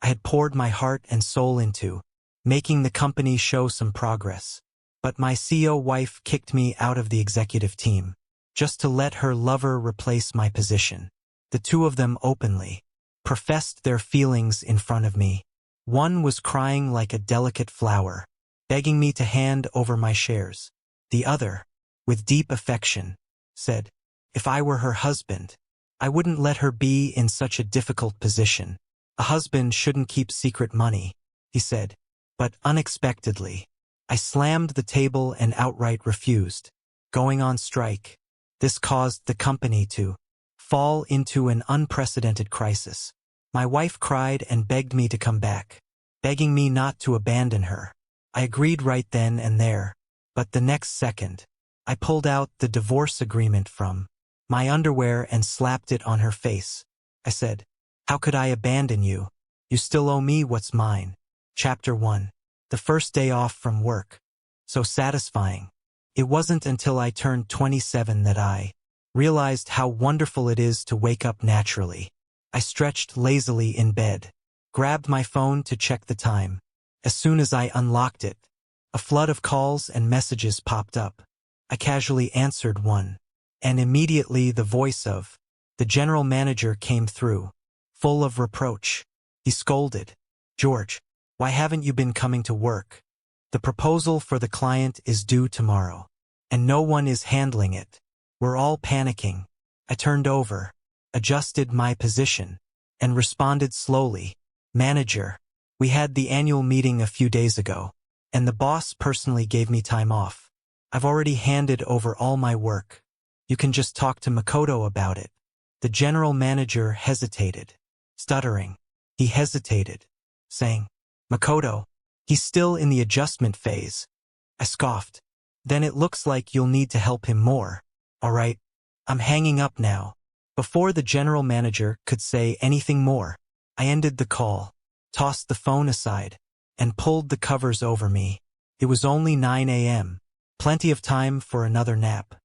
I had poured my heart and soul into, making the company show some progress. But my CEO wife kicked me out of the executive team, just to let her lover replace my position. The two of them openly professed their feelings in front of me. One was crying like a delicate flower, begging me to hand over my shares. The other, with deep affection, said, if I were her husband, I wouldn't let her be in such a difficult position. A husband shouldn't keep secret money, he said. But unexpectedly, I slammed the table and outright refused, going on strike. This caused the company to fall into an unprecedented crisis. My wife cried and begged me to come back, begging me not to abandon her. I agreed right then and there, but the next second, I pulled out the divorce agreement from my underwear and slapped it on her face. I said, how could I abandon you? You still owe me what's mine. Chapter 1. The first day off from work. So satisfying. It wasn't until I turned 27 that I realized how wonderful it is to wake up naturally. I stretched lazily in bed, grabbed my phone to check the time. As soon as I unlocked it, a flood of calls and messages popped up. I casually answered one, and immediately the voice of the general manager came through, full of reproach. He scolded, George, why haven't you been coming to work? The proposal for the client is due tomorrow, and no one is handling it. We're all panicking. I turned over, adjusted my position, and responded slowly, Manager, we had the annual meeting a few days ago, and the boss personally gave me time off. I've already handed over all my work. You can just talk to Makoto about it. The general manager hesitated, stuttering. He hesitated, saying, Makoto, he's still in the adjustment phase. I scoffed. Then it looks like you'll need to help him more. All right, I'm hanging up now. Before the general manager could say anything more, I ended the call, tossed the phone aside, and pulled the covers over me. It was only 9 a.m., plenty of time for another nap.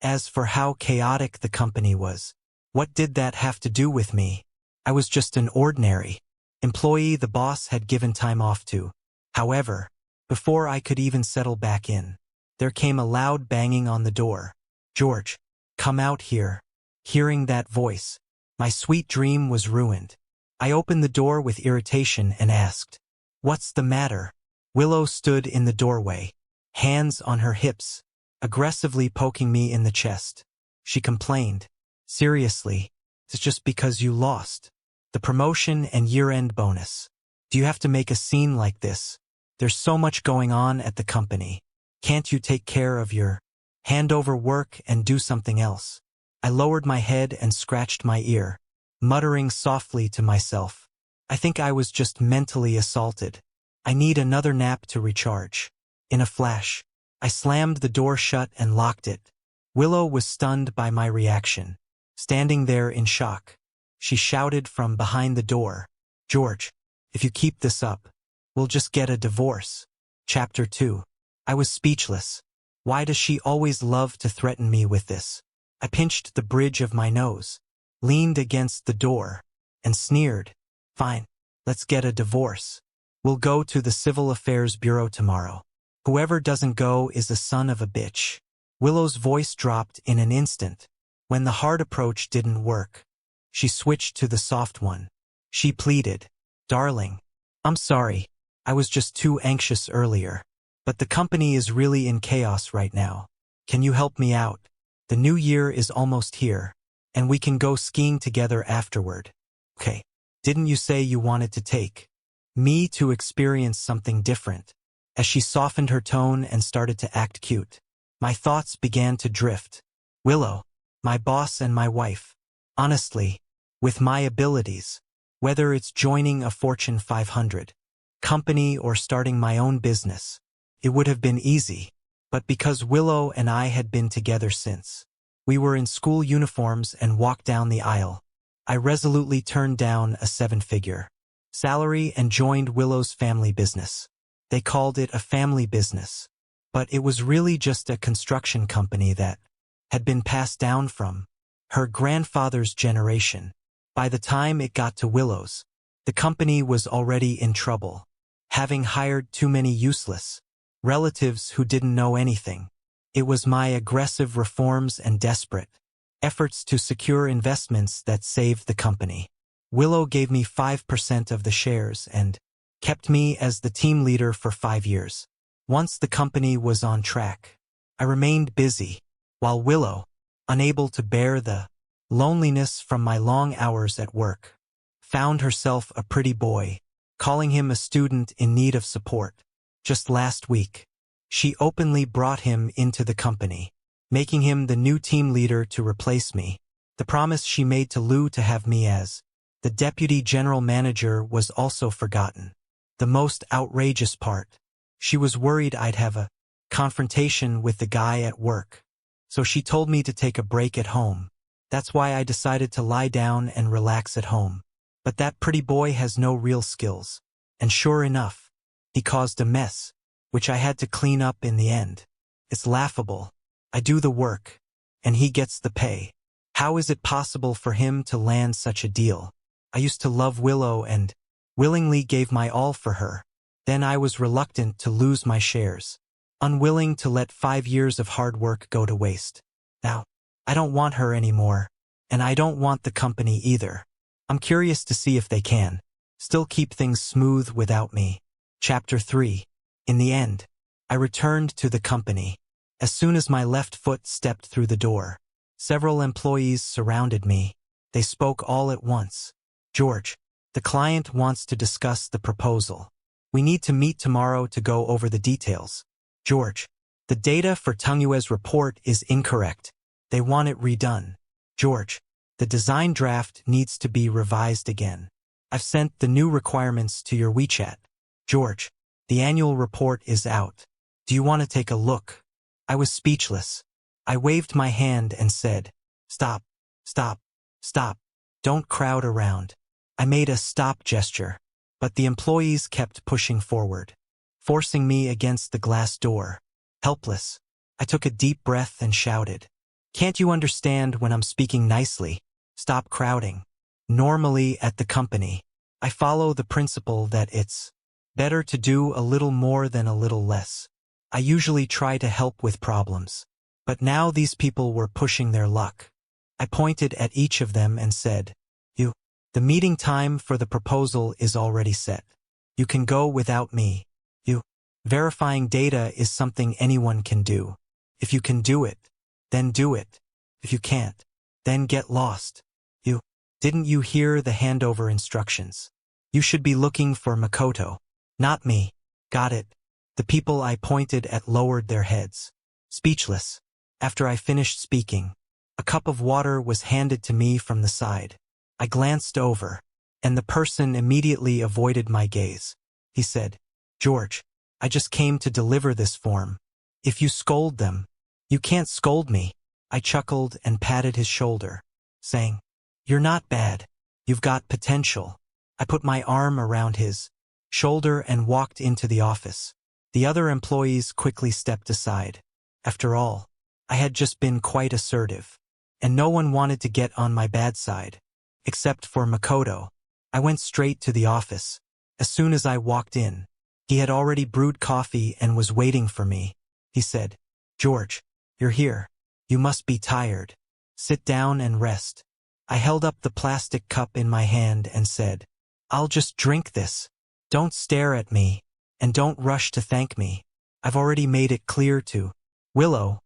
As for how chaotic the company was, what did that have to do with me? I was just an ordinary employee the boss had given time off to. However, before I could even settle back in, there came a loud banging on the door. George, come out here. Hearing that voice, my sweet dream was ruined. I opened the door with irritation and asked, what's the matter? Willow stood in the doorway, hands on her hips, aggressively poking me in the chest. She complained, seriously, it's just because you lost the promotion and year-end bonus. Do you have to make a scene like this? There's so much going on at the company. Can't you take care of your handover work and do something else? I lowered my head and scratched my ear, muttering softly to myself. I think I was just mentally assaulted. I need another nap to recharge. In a flash, I slammed the door shut and locked it. Willow was stunned by my reaction, standing there in shock. She shouted from behind the door, George, if you keep this up, we'll just get a divorce. Chapter 2. I was speechless. Why does she always love to threaten me with this? I pinched the bridge of my nose, leaned against the door, and sneered, fine, let's get a divorce. We'll go to the Civil Affairs Bureau tomorrow. Whoever doesn't go is a son of a bitch. Willow's voice dropped in an instant. When the hard approach didn't work, she switched to the soft one. She pleaded, darling, I'm sorry, I was just too anxious earlier. But the company is really in chaos right now. Can you help me out? The new year is almost here, and we can go skiing together afterward. Okay, didn't you say you wanted to take me to experience something different? As she softened her tone and started to act cute, my thoughts began to drift. Willow, my boss and my wife. Honestly, with my abilities, whether it's joining a Fortune 500 company or starting my own business, it would have been easy. But because Willow and I had been together since we were in school uniforms and walked down the aisle, I resolutely turned down a 7-figure salary and joined Willow's family business. They called it a family business, but it was really just a construction company that had been passed down from her grandfather's generation. By the time it got to Willow's, The company was already in trouble, having hired too many useless relatives who didn't know anything. It was my aggressive reforms and desperate efforts to secure investments that saved the company. Willow gave me 5% of the shares and kept me as the team leader for 5 years. Once the company was on track, I remained busy, while Willow, unable to bear the loneliness from my long hours at work, found herself a pretty boy, calling him a student in need of support. Just last week, she openly brought him into the company, making him the new team leader to replace me. The promise she made to Lou to have me as the deputy general manager was also forgotten. The most outrageous part, she was worried I'd have a confrontation with the guy at work. So she told me to take a break at home. That's why I decided to lie down and relax at home. But that pretty boy has no real skills. And sure enough, he caused a mess, which I had to clean up in the end. It's laughable. I do the work, and he gets the pay. How is it possible for him to land such a deal? I used to love Willow and willingly gave my all for her. Then I was reluctant to lose my shares, unwilling to let 5 years of hard work go to waste. Now, I don't want her anymore, and I don't want the company either. I'm curious to see if they can still keep things smooth without me. Chapter 3. In the end, I returned to the company. As soon as my left foot stepped through the door, several employees surrounded me. They spoke all at once. George, the client wants to discuss the proposal. We need to meet tomorrow to go over the details. George, the data for Tungue's report is incorrect. They want it redone. George, the design draft needs to be revised again. I've sent the new requirements to your WeChat. George, the annual report is out. Do you want to take a look? I was speechless. I waved my hand and said, "Stop, stop, stop. Don't crowd around." I made a stop gesture, but the employees kept pushing forward, forcing me against the glass door. Helpless, I took a deep breath and shouted, "Can't you understand when I'm speaking nicely? Stop crowding." Normally at the company, I follow the principle that it's better to do a little more than a little less. I usually try to help with problems, but now these people were pushing their luck. I pointed at each of them and said, the meeting time for the proposal is already set. You can go without me. Verifying data is something anyone can do. If you can do it, then do it. If you can't, then get lost. Didn't you hear the handover instructions? You should be looking for Makoto, not me. Got it. The people I pointed at lowered their heads, speechless. After I finished speaking, a cup of water was handed to me from the side. I glanced over, and the person immediately avoided my gaze. He said, "George, I just came to deliver this form. If you scold them, you can't scold me." I chuckled and patted his shoulder, saying, "You're not bad. You've got potential." I put my arm around his shoulder and walked into the office. The other employees quickly stepped aside. After all, I had just been quite assertive, and no one wanted to get on my bad side. Except for Makoto. I went straight to the office. As soon as I walked in, he had already brewed coffee and was waiting for me. He said, "George, you're here. You must be tired. Sit down and rest." I held up the plastic cup in my hand and said, "I'll just drink this. Don't stare at me, and don't rush to thank me. I've already made it clear to Willow.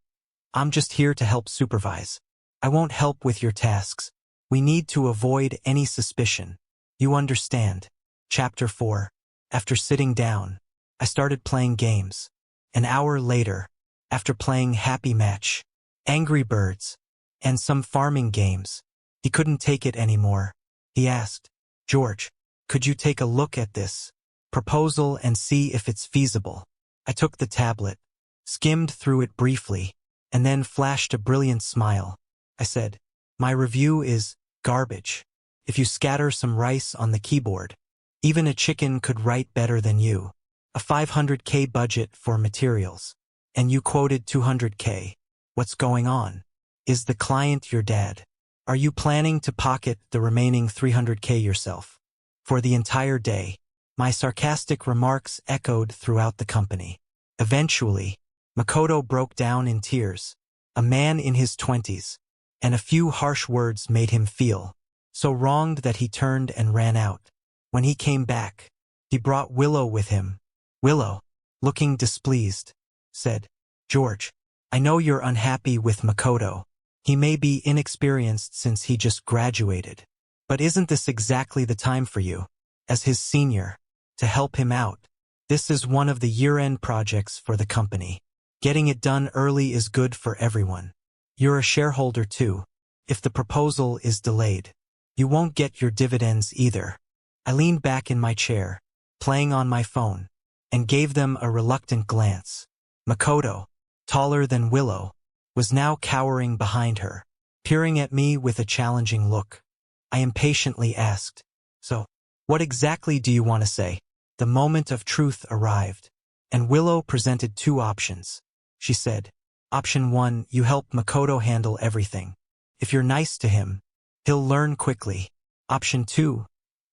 I'm just here to help supervise. I won't help with your tasks. We need to avoid any suspicion. You understand." Chapter 4. After sitting down, I started playing games. An hour later, after playing Happy Match, Angry Birds, and some farming games, he couldn't take it anymore. He asked, "George, could you take a look at this proposal and see if it's feasible?" I took the tablet, skimmed through it briefly, and then flashed a brilliant smile. I said, "My review is garbage. If you scatter some rice on the keyboard, even a chicken could write better than you. A 500K budget for materials, and you quoted 200K. What's going on? Is the client your dad? Are you planning to pocket the remaining 300K yourself?" For the entire day, my sarcastic remarks echoed throughout the company. Eventually, Makoto broke down in tears, a man in his 20s, and a few harsh words made him feel so wronged that he turned and ran out. When he came back, he brought Willow with him. Willow, looking displeased, said, "George, I know you're unhappy with Makoto. He may be inexperienced since he just graduated. But isn't this exactly the time for you, as his senior, to help him out? This is one of the year-end projects for the company. Getting it done early is good for everyone. You're a shareholder too. If the proposal is delayed, you won't get your dividends either." I leaned back in my chair, playing on my phone, and gave them a reluctant glance. Makoto, taller than Willow, was now cowering behind her, peering at me with a challenging look. I impatiently asked, "So, what exactly do you want to say?" The moment of truth arrived, and Willow presented two options. She said, "Option 1, you help Makoto handle everything. If you're nice to him, he'll learn quickly. Option 2,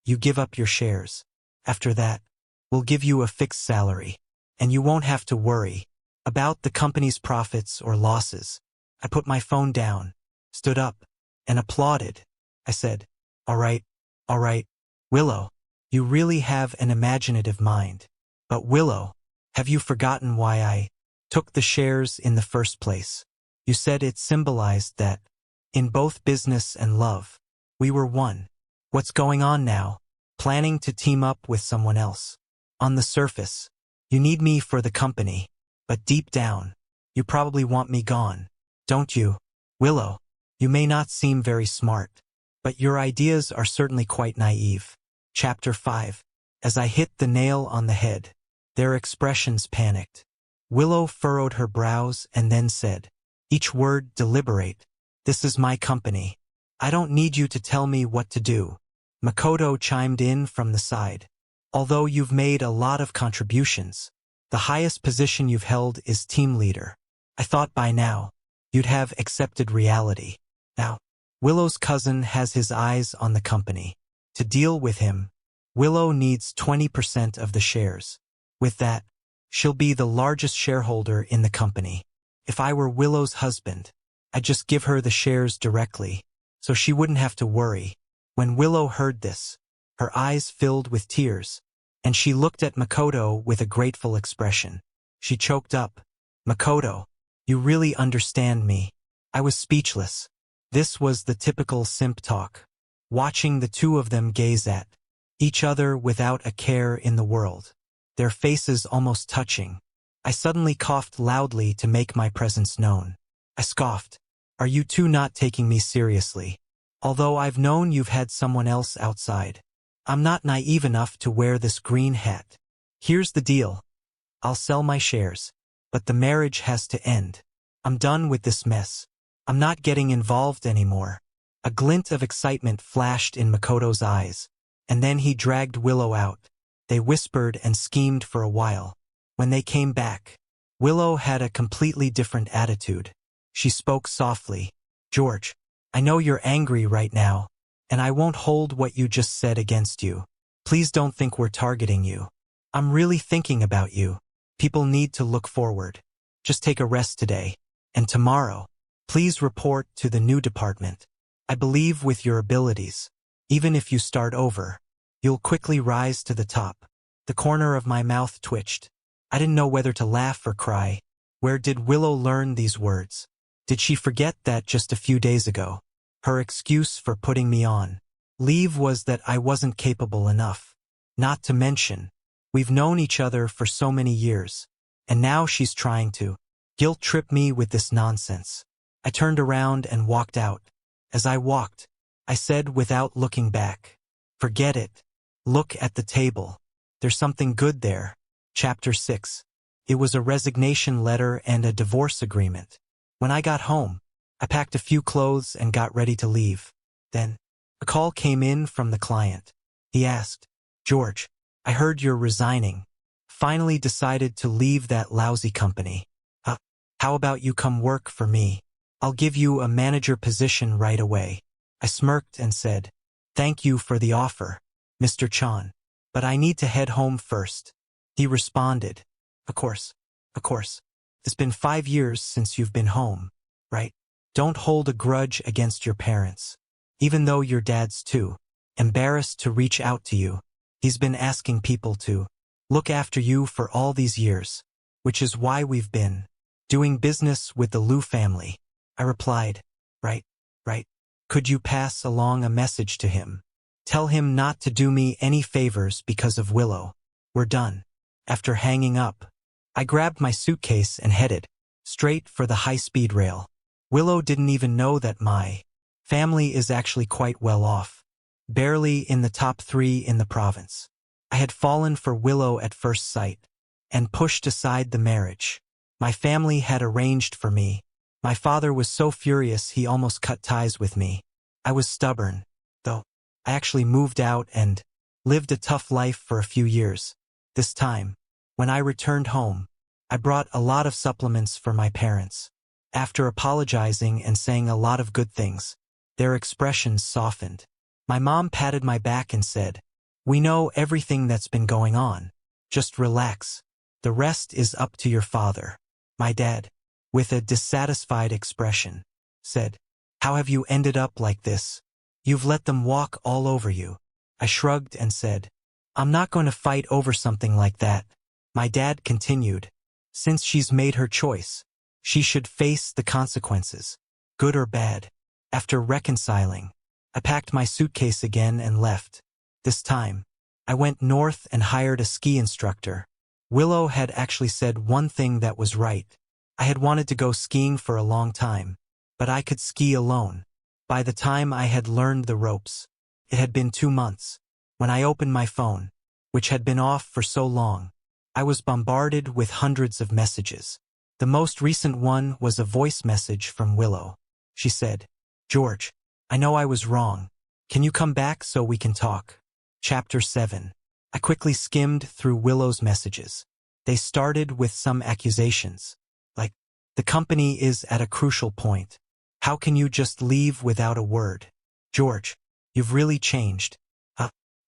you give up your shares. After that, we'll give you a fixed salary, and you won't have to worry about the company's profits or losses." I put my phone down, stood up, and applauded. I said, all right, Willow, you really have an imaginative mind. But Willow, have you forgotten why I took the shares in the first place? You said it symbolized that, in both business and love, we were one. What's going on now? Planning to team up with someone else. On the surface, you need me for the company, but deep down, you probably want me gone, don't you? Willow, you may not seem very smart, but your ideas are certainly quite naive. Chapter 5. As I hit the nail on the head, their expressions panicked. Willow furrowed her brows and then said, each word deliberate, "This is my company. I don't need you to tell me what to do." Makoto chimed in from the side. "Although you've made a lot of contributions, the highest position you've held is team leader. I thought by now, you'd have accepted reality. Now, Willow's cousin has his eyes on the company. To deal with him, Willow needs 20% of the shares. With that, she'll be the largest shareholder in the company. If I were Willow's husband, I'd just give her the shares directly, so she wouldn't have to worry." When Willow heard this, her eyes filled with tears, and she looked at Makoto with a grateful expression. She choked up, "Makoto, you really understand me." I was speechless. This was the typical simp talk, watching the two of them gaze at each other without a care in the world, their faces almost touching. I suddenly coughed loudly to make my presence known. I scoffed, "Are you two not taking me seriously? Although I've known you've had someone else outside, I'm not naive enough to wear this green hat. Here's the deal. I'll sell my shares, but the marriage has to end. I'm done with this mess. I'm not getting involved anymore." A glint of excitement flashed in Makoto's eyes, and then he dragged Willow out. They whispered and schemed for a while. When they came back, Willow had a completely different attitude. She spoke softly, "George, I know you're angry right now, and I won't hold what you just said against you. Please don't think we're targeting you. I'm really thinking about you. People need to look forward. Just take a rest today, and tomorrow, please report to the new department. I believe with your abilities, even if you start over, you'll quickly rise to the top." The corner of my mouth twitched. I didn't know whether to laugh or cry. Where did Willow learn these words? Did she forget that just a few days ago, her excuse for putting me on leave was that I wasn't capable enough? Not to mention, we've known each other for so many years, and now she's trying to guilt-trip me with this nonsense. I turned around and walked out. As I walked, I said without looking back, "Forget it. Look at the table. There's something good there." Chapter 6. It was a resignation letter and a divorce agreement. When I got home, I packed a few clothes and got ready to leave. Then, a call came in from the client. He asked, "George, I heard you're resigning. Finally decided to leave that lousy company. How about you come work for me? I'll give you a manager position right away." I smirked and said, "Thank you for the offer, Mr. Chan. But I need to head home first. He responded. Of course. Of course. It's been 5 years since you've been home, right? Don't hold a grudge against your parents. Even though your dad's too embarrassed to reach out to you. He's been asking people to look after you for all these years, which is why we've been doing business with the Liu family. I replied, right. Could you pass along a message to him? Tell him not to do me any favors because of Willow. We're done. After hanging up, I grabbed my suitcase and headed straight for the high-speed rail. Willow didn't even know that my family is actually quite well off. Barely in the top 3 in the province. I had fallen for Willow at first sight and pushed aside the marriage my family had arranged for me. My father was so furious he almost cut ties with me. I was stubborn, though. I actually moved out and lived a tough life for a few years. This time, when I returned home, I brought a lot of supplements for my parents. After apologizing and saying a lot of good things, their expressions softened. My mom patted my back and said, "We know everything that's been going on. Just relax. The rest is up to your father." My dad, with a dissatisfied expression, said, "How have you ended up like this? You've let them walk all over you." I shrugged and said, "I'm not going to fight over something like that." My dad continued, "Since she's made her choice, she should face the consequences, good or bad." After reconciling, I packed my suitcase again and left. This time, I went north and hired a ski instructor. Willow had actually said one thing that was right. I had wanted to go skiing for a long time, but I could ski alone. By the time I had learned the ropes, it had been 2 months. When I opened my phone, which had been off for so long, I was bombarded with hundreds of messages. The most recent one was a voice message from Willow. She said, "George, I know I was wrong. Can you come back so we can talk?" Chapter 7. I quickly skimmed through Willow's messages. They started with some accusations, like, "The company is at a crucial point. How can you just leave without a word? George, you've really changed.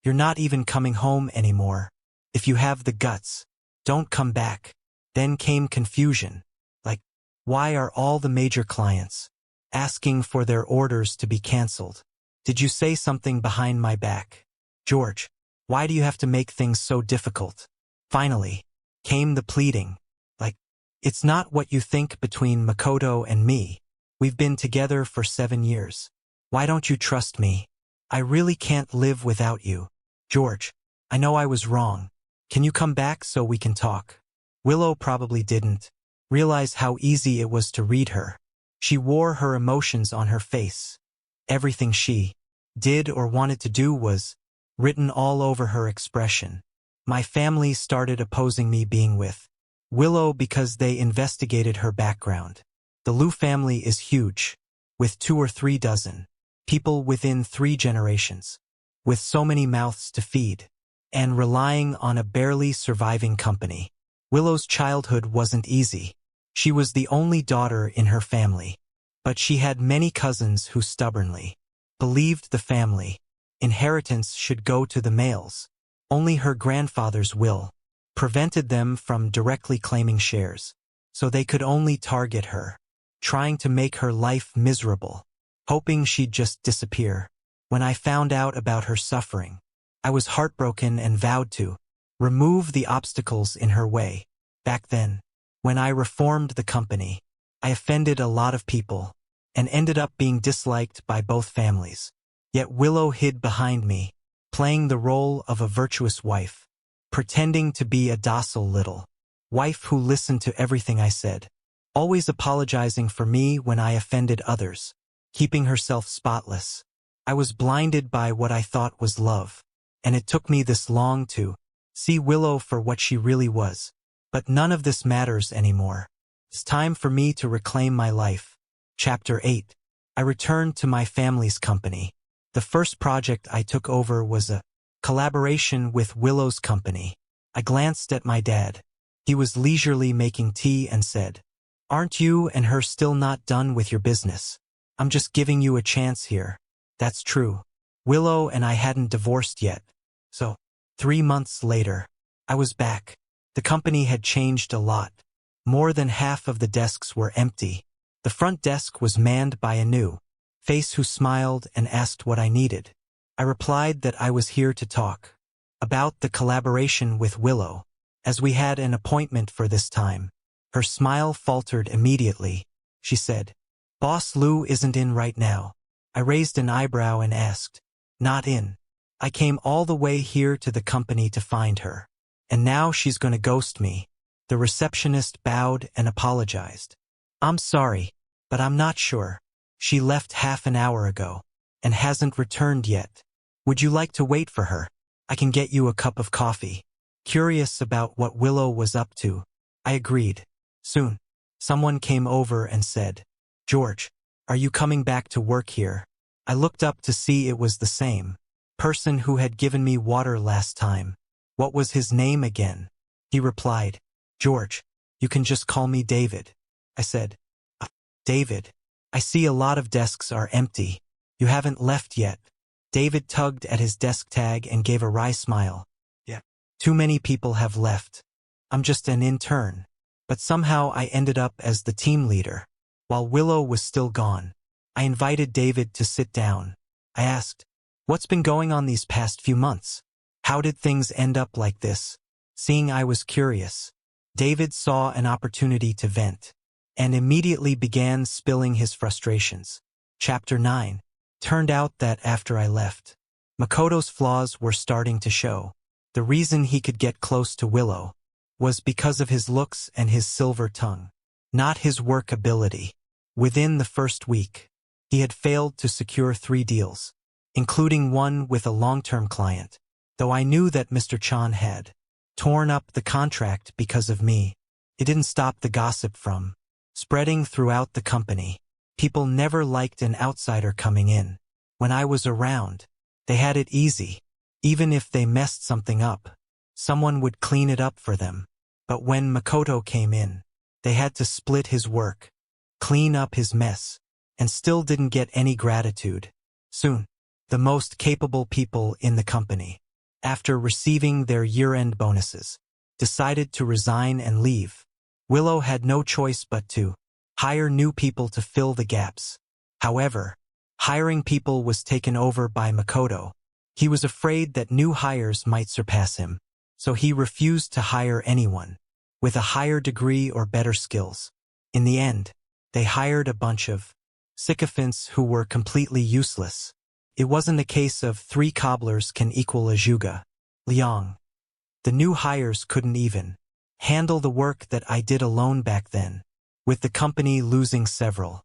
You're not even coming home anymore. If you have the guts, don't come back." Then came confusion, like, "Why are all the major clients asking for their orders to be cancelled? Did you say something behind my back? George, why do you have to make things so difficult?" Finally, came the pleading, like, "It's not what you think between Makoto and me. We've been together for 7 years. Why don't you trust me? I really can't live without you. George, I know I was wrong. Can you come back so we can talk?" Willow probably didn't realize how easy it was to read her. She wore her emotions on her face. Everything she did or wanted to do was written all over her expression. My family started opposing me being with Willow because they investigated her background. The Liu family is huge, with 2 or 3 dozen people within 3 generations, with so many mouths to feed, and relying on a barely surviving company. Willow's childhood wasn't easy. She was the only daughter in her family, but she had many cousins who stubbornly believed the family inheritance should go to the males. Only her grandfather's will prevented them from directly claiming shares, so they could only target her, trying to make her life miserable, hoping she'd just disappear. When I found out about her suffering, I was heartbroken and vowed to remove the obstacles in her way. Back then, when I reformed the company, I offended a lot of people and ended up being disliked by both families. Yet Willow hid behind me, playing the role of a virtuous wife, pretending to be a docile little wife who listened to everything I said, always apologizing for me when I offended others, keeping herself spotless. I was blinded by what I thought was love, and it took me this long to see Willow for what she really was. But none of this matters anymore. It's time for me to reclaim my life. Chapter 8. I returned to my family's company. The first project I took over was a collaboration with Willow's company. I glanced at my dad. He was leisurely making tea and said, "Aren't you and her still not done with your business? I'm just giving you a chance here." That's true. Willow and I hadn't divorced yet, So, 3 months later, I was back. The company had changed a lot. More than half of the desks were empty. The front desk was manned by a new face who smiled and asked what I needed. I replied that I was here to talk about the collaboration with Willow, as we had an appointment for this time. Her smile faltered immediately. She said, "Boss Lou isn't in right now." I raised an eyebrow and asked, "Not in?" I came all the way here to the company to find her. And now she's gonna ghost me. The receptionist bowed and apologized. "I'm sorry, but I'm not sure. She left half an hour ago and hasn't returned yet. Would you like to wait for her? I can get you a cup of coffee." Curious about what Willow was up to, I agreed. Soon, someone came over and said, "George, are you coming back to work here?" I looked up to see it was the same person who had given me water last time. What was his name again? He replied, "George, you can just call me David." I said, "David, I see a lot of desks are empty. You haven't left yet." David tugged at his desk tag and gave a wry smile. "Yeah, too many people have left. I'm just an intern." But somehow I ended up as the team leader. While Willow was still gone, I invited David to sit down. I asked, "What's been going on these past few months? How did things end up like this?" Seeing I was curious, David saw an opportunity to vent and immediately began spilling his frustrations. Chapter 9. Turned out that after I left, Makoto's flaws were starting to show. The reason he could get close to Willow was because of his looks and his silver tongue, not his work ability. Within the first week, he had failed to secure 3 deals, including one with a long-term client, though I knew that Mr. Chan had torn up the contract because of me. It didn't stop the gossip from spreading throughout the company. People never liked an outsider coming in. When I was around, they had it easy. Even if they messed something up, someone would clean it up for them. But when Makoto came in, they had to split his work, clean up his mess, and still didn't get any gratitude. Soon, the most capable people in the company, after receiving their year-end bonuses, decided to resign and leave. Willow had no choice but to hire new people to fill the gaps. However, hiring people was taken over by Makoto. He was afraid that new hires might surpass him, so he refused to hire anyone with a higher degree or better skills. In the end, they hired a bunch of sycophants who were completely useless. It wasn't a case of 3 cobblers can equal a Zhuge Liang. The new hires couldn't even handle the work that I did alone back then. With the company losing several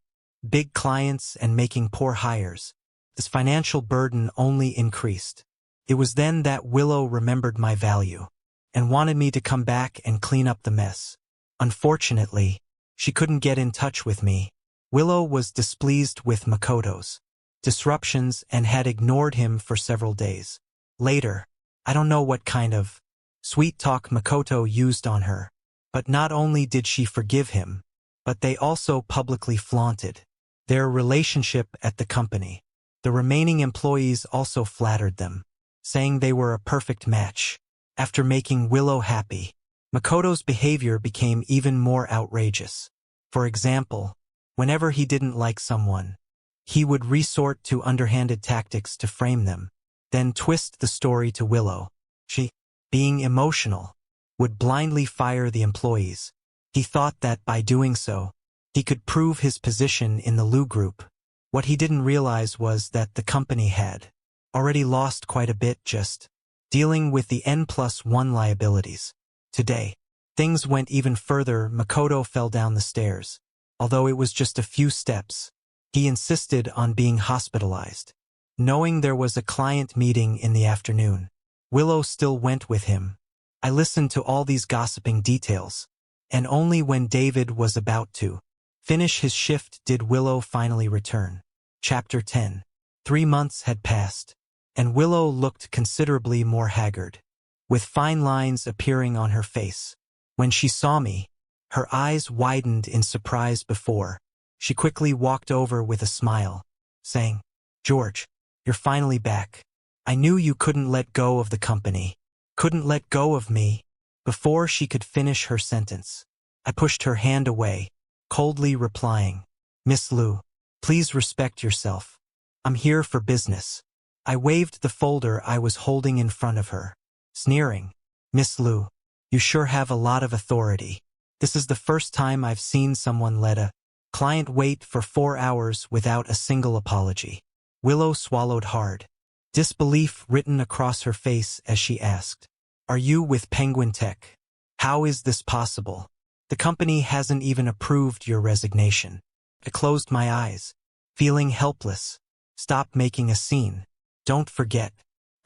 big clients and making poor hires, this financial burden only increased. It was then that Willow remembered my value and wanted me to come back and clean up the mess. Unfortunately, she couldn't get in touch with me. Willow was displeased with Makoto's disruptions and had ignored him for several days. Later, I don't know what kind of sweet talk Makoto used on her, but not only did she forgive him, but they also publicly flaunted their relationship at the company. The remaining employees also flattered them, saying they were a perfect match. After making Willow happy, Makoto's behavior became even more outrageous. For example, whenever he didn't like someone, he would resort to underhanded tactics to frame them, then twist the story to Willow. She, being emotional, would blindly fire the employees. He thought that by doing so, he could prove his position in the Lu group. What he didn't realize was that the company had already lost quite a bit just dealing with the N+1 liabilities. Today, things went even further. Makoto fell down the stairs. Although it was just a few steps, he insisted on being hospitalized. Knowing there was a client meeting in the afternoon, Willow still went with him. I listened to all these gossiping details, and only when David was about to finish his shift did Willow finally return. Chapter 10. 3 months had passed, and Willow looked considerably more haggard, with fine lines appearing on her face. When she saw me, her eyes widened in surprise before she quickly walked over with a smile, saying, "George, you're finally back. I knew you couldn't let go of the company. Couldn't let go of me. Before she could finish her sentence, I pushed her hand away, coldly replying, Miss Liu, please respect yourself. I'm here for business. I waved the folder I was holding in front of her, sneering, Miss Liu, you sure have a lot of authority. This is the first time I've seen someone let a client wait for 4 hours without a single apology. Willow swallowed hard, disbelief written across her face as she asked, Are you with Penguin Tech? How is this possible? The company hasn't even approved your resignation. I closed my eyes, feeling helpless. Stop making a scene. Don't forget,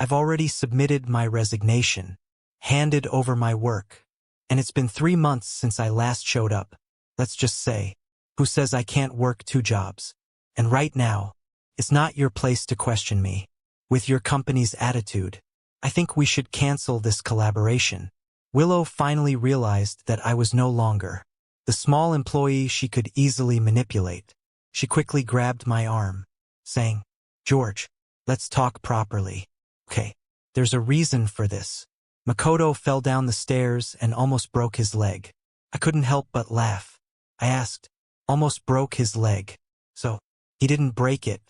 I've already submitted my resignation, handed over my work, and it's been 3 months since I last showed up. Let's just say, who says I can't work 2 jobs? And right now, it's not your place to question me. With your company's attitude, I think we should cancel this collaboration. Willow finally realized that I was no longer the small employee she could easily manipulate. She quickly grabbed my arm, saying, George, let's talk properly. Okay, there's a reason for this. Makoto fell down the stairs and almost broke his leg. I couldn't help but laugh. I asked, almost broke his leg. So, he didn't break it.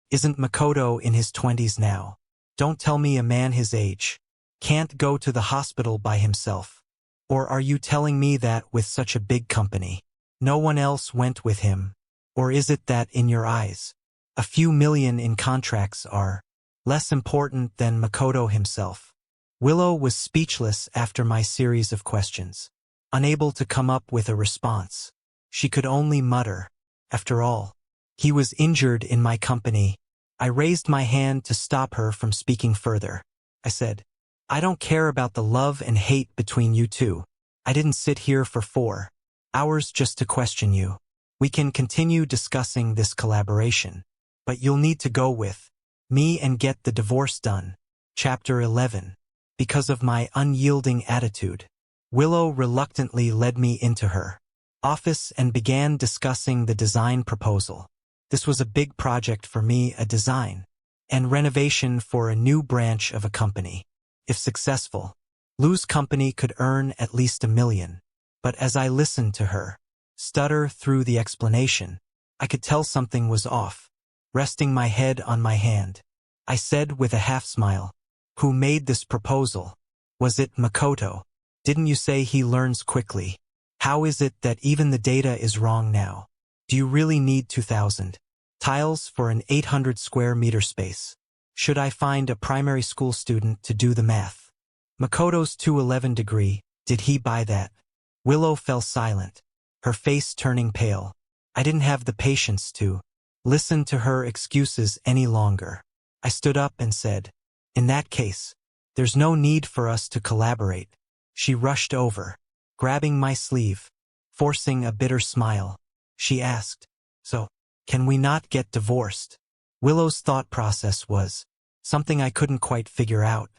Isn't Makoto in his 20s now? Don't tell me a man his age can't go to the hospital by himself. Or are you telling me that with such a big company, no one else went with him? Or is it that in your eyes, a few million in contracts are less important than Makoto himself? Willow was speechless after my series of questions, unable to come up with a response. She could only mutter, after all, he was injured in my company. I raised my hand to stop her from speaking further. I said, I don't care about the love and hate between you two. I didn't sit here for 4 hours just to question you. We can continue discussing this collaboration, but you'll need to go with me and get the divorce done. Chapter 11. Because of my unyielding attitude, Willow reluctantly led me into her office and began discussing the design proposal. This was a big project for me, a design and renovation for a new branch of a company. If successful, Liu's company could earn at least $1 million. But as I listened to her stutter through the explanation, I could tell something was off. Resting my head on my hand, I said with a half-smile, Who made this proposal? Was it Makoto? Didn't you say he learns quickly? How is it that even the data is wrong now? Do you really need 2,000 tiles for an 800 square meter space? Should I find a primary school student to do the math? Makoto's 211 degree, did he buy that? Willow fell silent, her face turning pale. I didn't have the patience to listen to her excuses any longer. I stood up and said, In that case, there's no need for us to collaborate. She rushed over, grabbing my sleeve, forcing a bitter smile. She asked, So, can we not get divorced? Willow's thought process was something I couldn't quite figure out.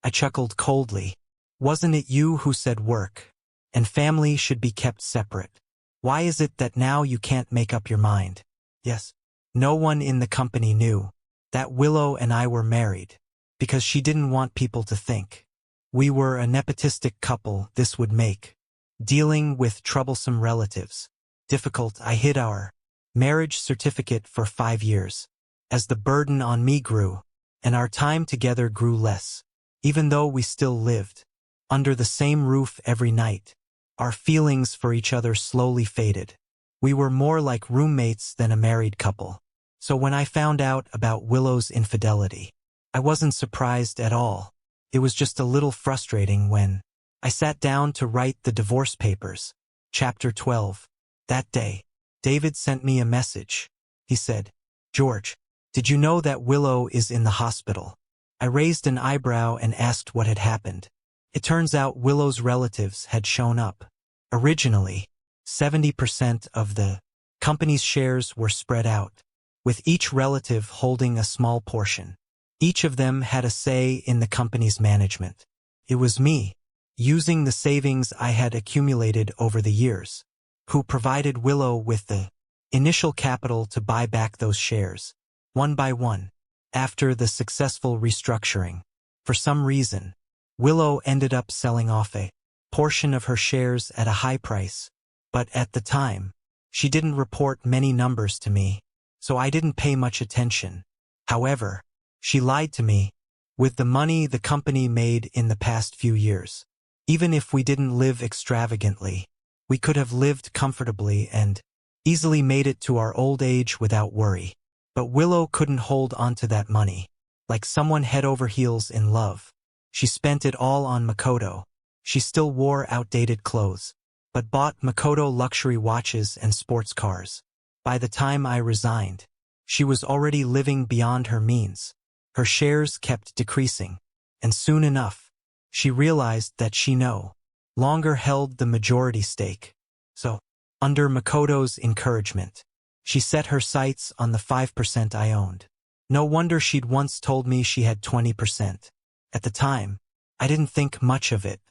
I chuckled coldly. Wasn't it you who said work and family should be kept separate? Why is it that now you can't make up your mind? Yes, no one in the company knew that Willow and I were married, because she didn't want people to think we were a nepotistic couple. This would make dealing with troublesome relatives difficult. I hid our marriage certificate for 5 years. As the burden on me grew, and our time together grew less, even though we still lived under the same roof every night, our feelings for each other slowly faded. We were more like roommates than a married couple. So when I found out about Willow's infidelity, I wasn't surprised at all. It was just a little frustrating when I sat down to write the divorce papers. Chapter 12. That day, David sent me a message. He said, George, did you know that Willow is in the hospital? I raised an eyebrow and asked what had happened. It turns out Willow's relatives had shown up. Originally, 70% of the company's shares were spread out, with each relative holding a small portion. Each of them had a say in the company's management. It was me, using the savings I had accumulated over the years, who provided Willow with the initial capital to buy back those shares, one by one. After the successful restructuring, for some reason, Willow ended up selling off a portion of her shares at a high price, but at the time, she didn't report many numbers to me, so I didn't pay much attention. However, she lied to me. With the money the company made in the past few years, even if we didn't live extravagantly, we could have lived comfortably and easily made it to our old age without worry. But Willow couldn't hold on to that money. Like someone head over heels in love, she spent it all on Makoto. She still wore outdated clothes, but bought Makoto luxury watches and sports cars. By the time I resigned, she was already living beyond her means. Her shares kept decreasing, and soon enough, she realized that she no longer held the majority stake. So, under Makoto's encouragement, she set her sights on the 5% I owned. No wonder she'd once told me she had 20%. At the time, I didn't think much of it,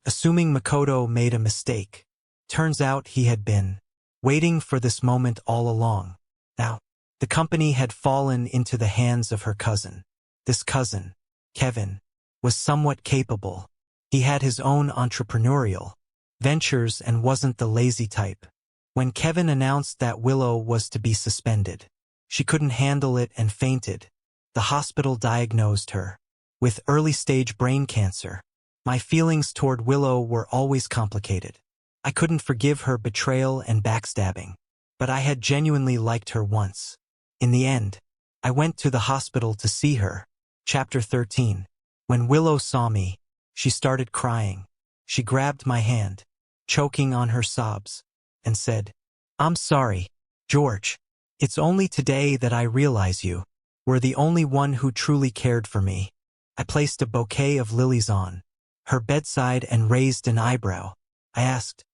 assuming Makoto made a mistake. Turns out he had been waiting for this moment all along. Now, the company had fallen into the hands of her cousin. This cousin, Kevin, was somewhat capable. He had his own entrepreneurial ventures and wasn't the lazy type. When Kevin announced that Willow was to be suspended, she couldn't handle it and fainted. The hospital diagnosed her with early-stage brain cancer. My feelings toward Willow were always complicated. I couldn't forgive her betrayal and backstabbing, but I had genuinely liked her once. In the end, I went to the hospital to see her. Chapter 13. When Willow saw me, she started crying. She grabbed my hand, choking on her sobs, and said, "I'm sorry, George. It's only today that I realize you were the only one who truly cared for me." I placed a bouquet of lilies on her bedside and raised an eyebrow. I asked,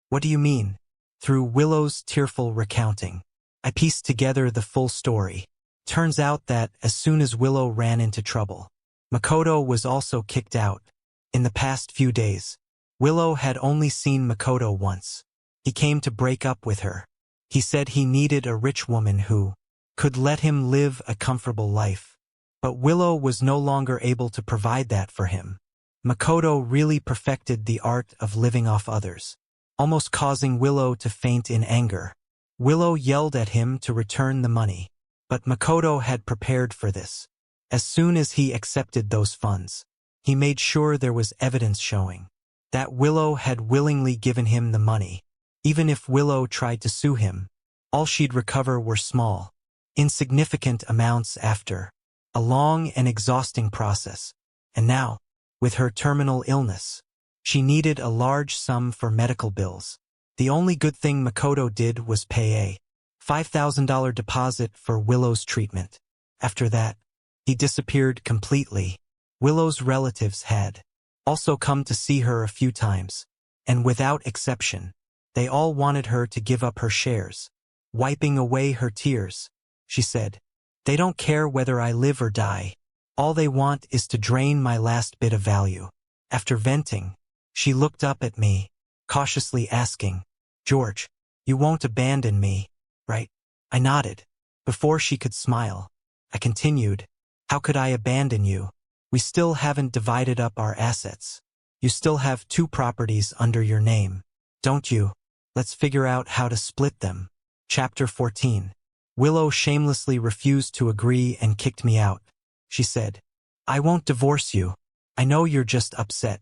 "What do you mean?" Through Willow's tearful recounting, I pieced together the full story. Turns out that, as soon as Willow ran into trouble, Makoto was also kicked out. In the past few days, Willow had only seen Makoto once. He came to break up with her. He said he needed a rich woman who could let him live a comfortable life. But Willow was no longer able to provide that for him. Makoto really perfected the art of living off others, almost causing Willow to faint in anger. Willow yelled at him to return the money, but Makoto had prepared for this. As soon as he accepted those funds, he made sure there was evidence showing that Willow had willingly given him the money. Even if Willow tried to sue him, all she'd recover were small, insignificant amounts after a long and exhausting process. And now, with her terminal illness, she needed a large sum for medical bills. The only good thing Makoto did was pay a $5,000 deposit for Willow's treatment. After that, he disappeared completely. Willow's relatives had also come to see her a few times, and without exception, they all wanted her to give up her shares. Wiping away her tears, she said, "They don't care whether I live or die. All they want is to drain my last bit of value." After venting, she looked up at me, cautiously asking, "George, you won't abandon me, right?" I nodded. Before she could smile, I continued, "How could I abandon you? We still haven't divided up our assets. You still have 2 properties under your name, don't you? Let's figure out how to split them." Chapter 14. Willow shamelessly refused to agree and kicked me out. She said, "I won't divorce you. I know you're just upset.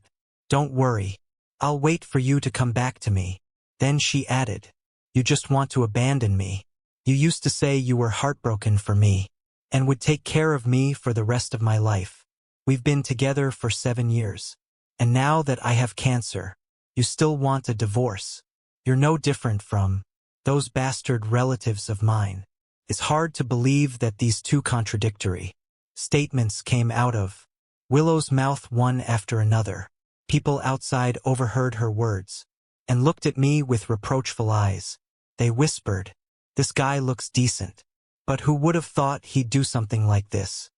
Don't worry. I'll wait for you to come back to me." Then she added, "You just want to abandon me. You used to say you were heartbroken for me and would take care of me for the rest of my life. We've been together for 7 years. And now that I have cancer, you still want a divorce. You're no different from those bastard relatives of mine." It's hard to believe that these 2 contradictory statements came out of Willow's mouth one after another. People outside overheard her words and looked at me with reproachful eyes. They whispered, "This guy looks decent, but who would have thought he'd do something like this?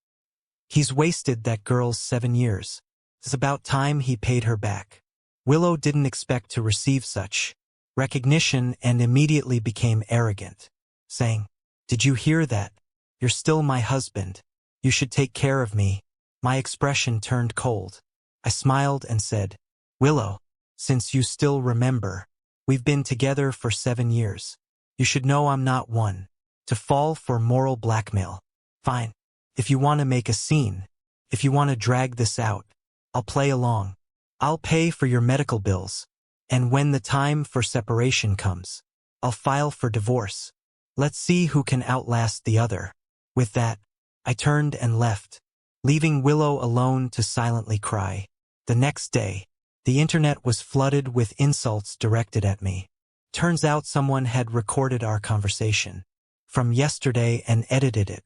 He's wasted that girl's 7 years. It's about time he paid her back." Willow didn't expect to receive such recognition and immediately became arrogant, saying, "Did you hear that? You're still my husband. You should take care of me. My expression turned cold. I smiled and said, Willow, since you still remember, we've been together for 7 years. You should know I'm not one to fall for moral blackmail. Fine. If you want to make a scene, if you want to drag this out, I'll play along. I'll pay for your medical bills. And when the time for separation comes, I'll file for divorce. Let's see who can outlast the other. With that, I turned and left, leaving Willow alone to silently cry. The next day, the internet was flooded with insults directed at me. Turns out someone had recorded our conversation from yesterday and edited it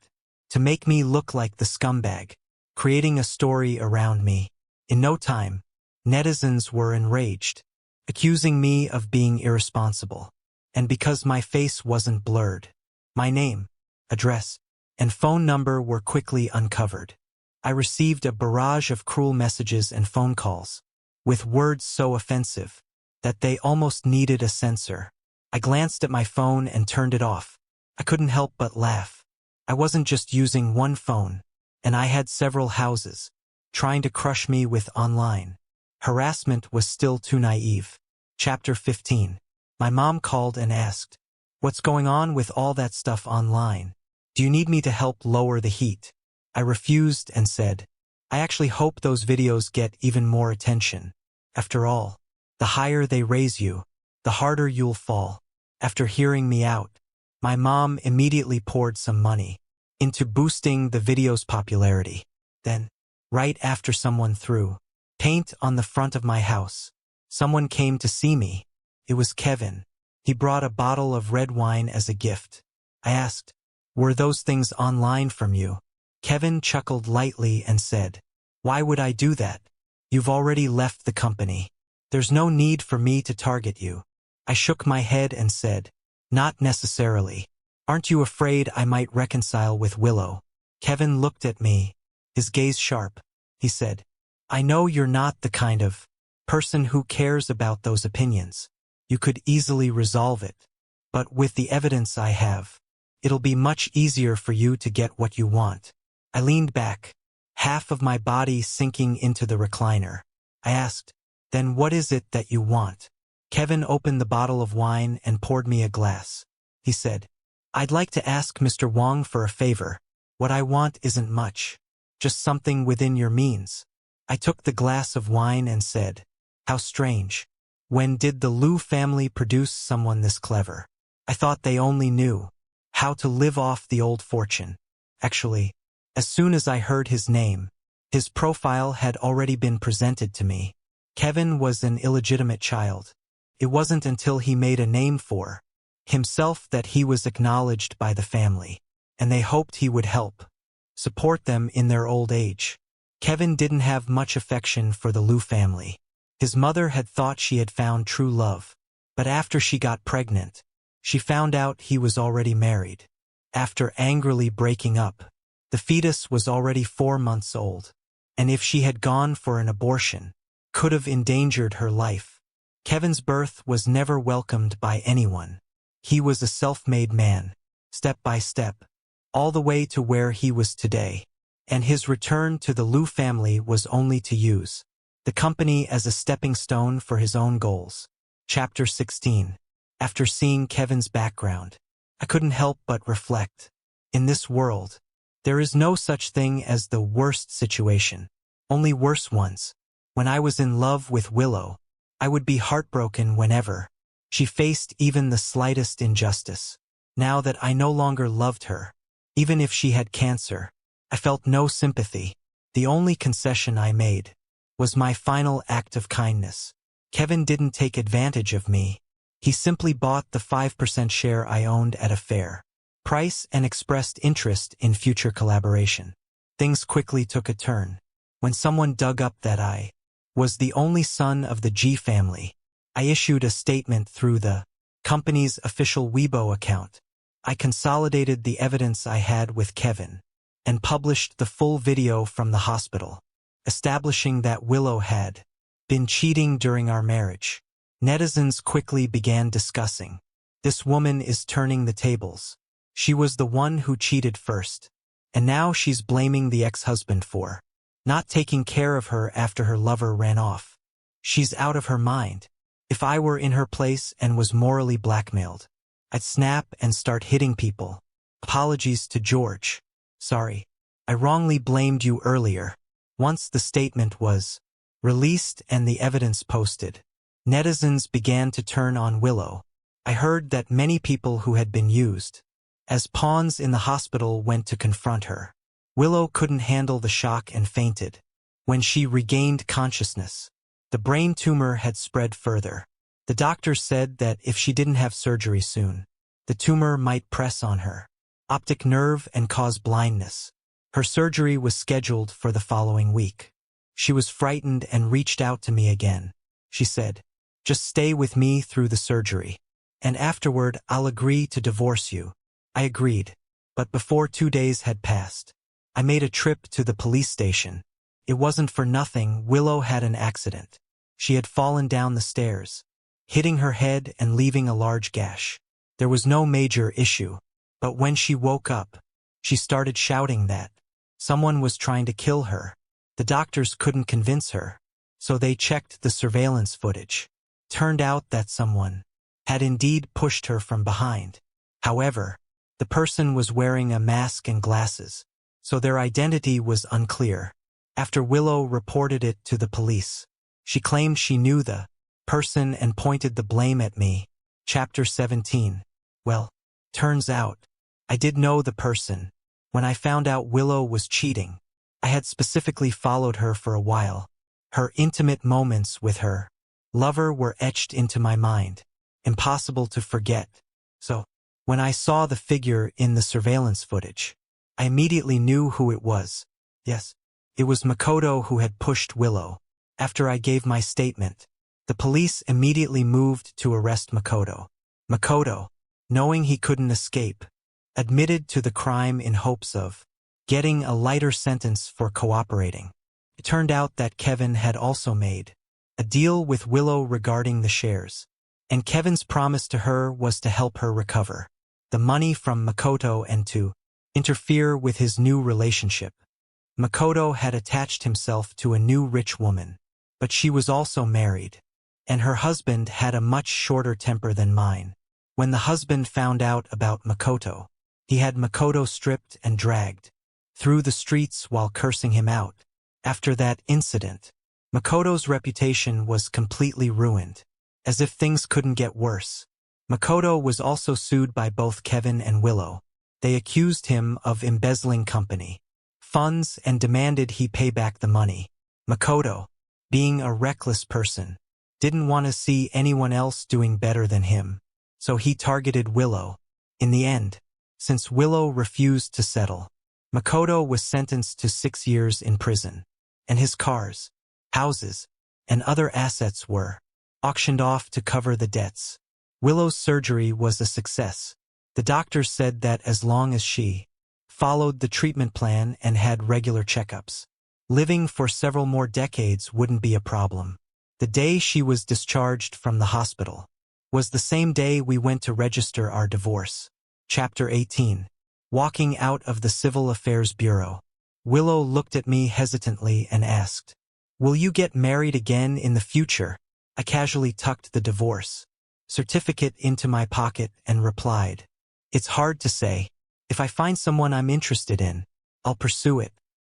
to make me look like the scumbag, creating a story around me. In no time, netizens were enraged, accusing me of being irresponsible. And because my face wasn't blurred, my name, address, and phone number were quickly uncovered. I received a barrage of cruel messages and phone calls, with words so offensive that they almost needed a censor. I glanced at my phone and turned it off. I couldn't help but laugh. I wasn't just using one phone, and I had several houses, trying to crush me with online harassment was still too naive. Chapter 15. My mom called and asked, "What's going on with all that stuff online? Do you need me to help lower the heat?" I refused and said, "I actually hope those videos get even more attention. After all, the higher they raise you, the harder you'll fall." After hearing me out, my mom immediately poured some money into boosting the video's popularity. Then, right after someone threw paint on the front of my house, someone came to see me. It was Kevin. He brought a bottle of red wine as a gift. I asked, "Were those things online from you?" Kevin chuckled lightly and said, "Why would I do that? You've already left the company. There's no need for me to target you." I shook my head and said, "Not necessarily. Aren't you afraid I might reconcile with Willow?" Kevin looked at me, his gaze sharp. He said, "I know you're not the kind of person who cares about those opinions. You could easily resolve it. But with the evidence I have, it'll be much easier for you to get what you want." I leaned back, half of my body sinking into the recliner. I asked, "Then what is it that you want?" Kevin opened the bottle of wine and poured me a glass. He said, "I'd like to ask Mr. Wong for a favor. What I want isn't much, just something within your means." I took the glass of wine and said, "How strange. When did the Liu family produce someone this clever? I thought they only knew how to live off the old fortune." Actually, as soon as I heard his name, his profile had already been presented to me. Kevin was an illegitimate child. It wasn't until he made a name for himself that he was acknowledged by the family, and they hoped he would help support them in their old age. Kevin didn't have much affection for the Liu family. His mother had thought she had found true love, but after she got pregnant, she found out he was already married. After angrily breaking up, the fetus was already 4 months old, and if she had gone for an abortion, could have endangered her life. Kevin's birth was never welcomed by anyone. He was a self-made man, step by step, all the way to where he was today, and his return to the Liu family was only to use the company as a stepping stone for his own goals. Chapter 16. After seeing Kevin's background, I couldn't help but reflect. In this world, there is no such thing as the worst situation, only worse ones. When I was in love with Willow, I would be heartbroken whenever she faced even the slightest injustice. Now that I no longer loved her, even if she had cancer, I felt no sympathy. The only concession I made was my final act of kindness. Kevin didn't take advantage of me. He simply bought the 5% share I owned at a fair price and expressed interest in future collaboration. Things quickly took a turn when someone dug up that I was the only son of the G family. I issued a statement through the company's official Weibo account. I consolidated the evidence I had with Kevin and published the full video from the hospital, establishing that Willow had been cheating during our marriage. Netizens quickly began discussing, "This woman is turning the tables. She was the one who cheated first." And now she's blaming the ex-husband for not taking care of her after her lover ran off. She's out of her mind. If I were in her place and was morally blackmailed, I'd snap and start hitting people. Apologies to George. Sorry. I wrongly blamed you earlier. Once the statement was released and the evidence posted, netizens began to turn on Willow. I heard that many people who had been used as pawns in the hospital went to confront her. Willow couldn't handle the shock and fainted. When she regained consciousness, the brain tumor had spread further. The doctor said that if she didn't have surgery soon, the tumor might press on her optic nerve and cause blindness. Her surgery was scheduled for the following week. She was frightened and reached out to me again. She said, "Just stay with me through the surgery, and afterward I'll agree to divorce you." I agreed, but before 2 days had passed, I made a trip to the police station. It wasn't for nothing. Willow had an accident. She had fallen down the stairs, hitting her head and leaving a large gash. There was no major issue, but when she woke up, she started shouting that someone was trying to kill her. The doctors couldn't convince her, so they checked the surveillance footage. Turned out that someone had indeed pushed her from behind. However, the person was wearing a mask and glasses, so their identity was unclear. After Willow reported it to the police, she claimed she knew the person and pointed the blame at me. Chapter 17. Well, turns out, I did know the person. When I found out Willow was cheating, I had specifically followed her for a while. Her intimate moments with her lover were etched into my mind, impossible to forget. So, when I saw the figure in the surveillance footage, I immediately knew who it was. Yes, it was Makoto who had pushed Willow. After I gave my statement, the police immediately moved to arrest Makoto. Makoto, knowing he couldn't escape, admitted to the crime in hopes of getting a lighter sentence for cooperating. It turned out that Kevin had also made a deal with Willow regarding the shares, and Kevin's promise to her was to help her recover the money from Makoto and to interfere with his new relationship. Makoto had attached himself to a new rich woman, but she was also married, and her husband had a much shorter temper than mine. When the husband found out about Makoto, he had Makoto stripped and dragged through the streets while cursing him out. After that incident, Makoto's reputation was completely ruined, as if things couldn't get worse. Makoto was also sued by both Kevin and Willow. They accused him of embezzling company funds and demanded he pay back the money. Makoto, being a reckless person, didn't want to see anyone else doing better than him, so he targeted Willow. In the end, since Willow refused to settle, Makoto was sentenced to 6 years in prison, and his cars, houses, and other assets were auctioned off to cover the debts. Willow's surgery was a success. The doctors said that as long as she followed the treatment plan and had regular checkups, living for several more decades wouldn't be a problem. The day she was discharged from the hospital was the same day we went to register our divorce. Chapter 18. Walking out of the Civil Affairs Bureau, Willow looked at me hesitantly and asked, "Will you get married again in the future?" I casually tucked the divorce certificate into my pocket and replied, "It's hard to say. If I find someone I'm interested in, I'll pursue it.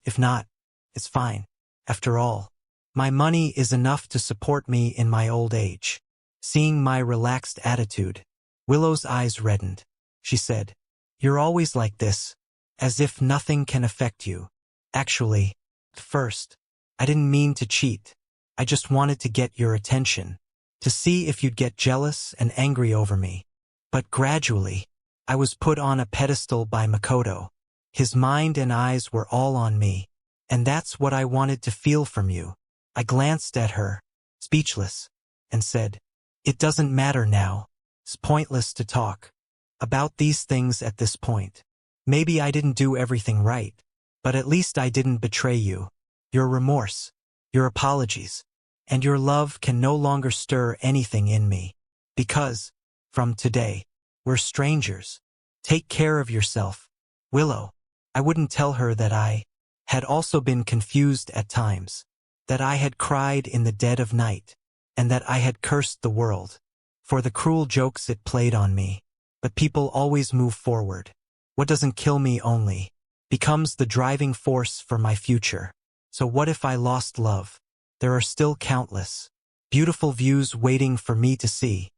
If not, it's fine. After all, my money is enough to support me in my old age." Seeing my relaxed attitude, Willow's eyes reddened. She said, "You're always like this, as if nothing can affect you." Actually, at first, I didn't mean to cheat. I just wanted to get your attention, to see if you'd get jealous and angry over me. But gradually, I was put on a pedestal by Makoto. His mind and eyes were all on me, and that's what I wanted to feel from you. I glanced at her, speechless, and said, "It doesn't matter now. It's pointless to talk about these things at this point. Maybe I didn't do everything right, but at least I didn't betray you. Your remorse, your apologies, and your love can no longer stir anything in me. Because, from today, we're strangers. Take care of yourself, Willow." I wouldn't tell her that I had also been confused at times, that I had cried in the dead of night, and that I had cursed the world for the cruel jokes it played on me. But people always move forward. What doesn't kill me only becomes the driving force for my future. So what if I lost love? There are still countless beautiful views waiting for me to see.